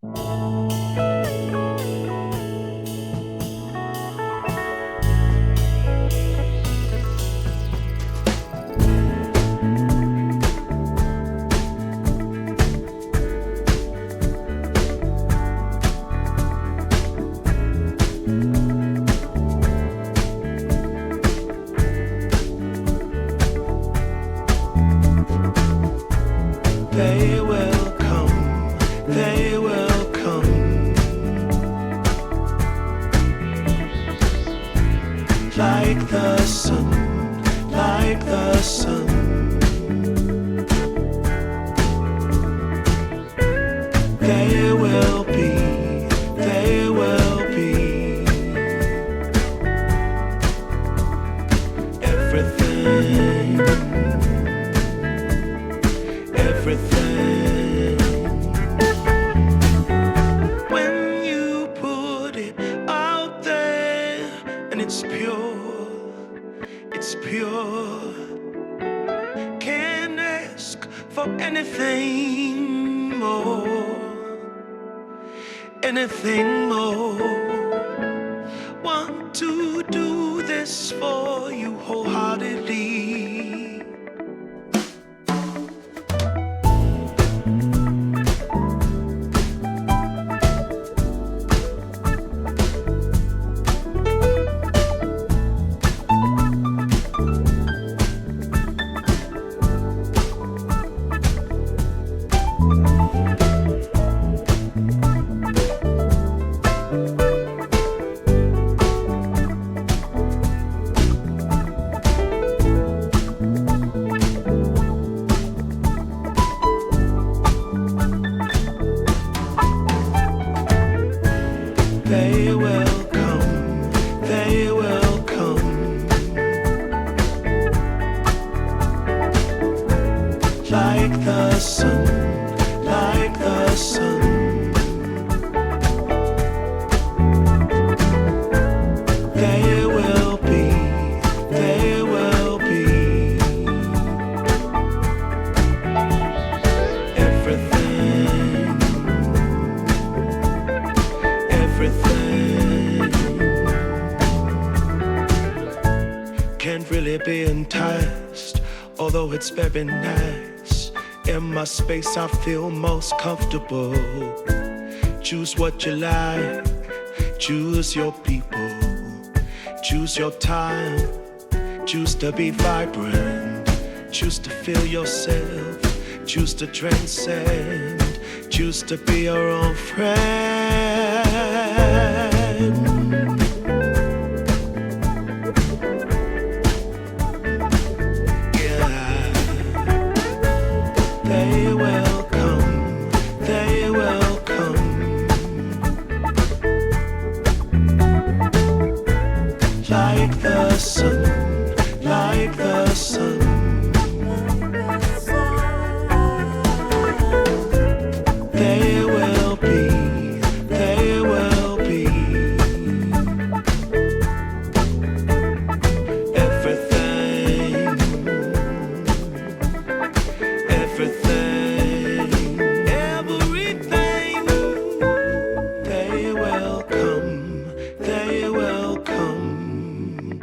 They will come, they will come, like the sun, like the sun. They will be, they will be everything, everything. When you put it out there and it's pure, can't ask for anything more, anything more. Want to do this for you wholeheartedly. They will come, they will come, like the sun, like the sun. They will be, they will be everything, everything. Can't really be enticed, although it's very nice. In my space I feel most comfortable. Choose what you like, choose your people, choose your time, choose to be vibrant, choose to feel yourself, choose to transcend, choose to be your own friend. Yeah, they will come, they will come, like the sun, like the sun. They will be, they will be everything, everything, everything. They will come, they will come,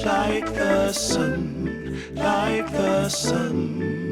like the sun, like the sun.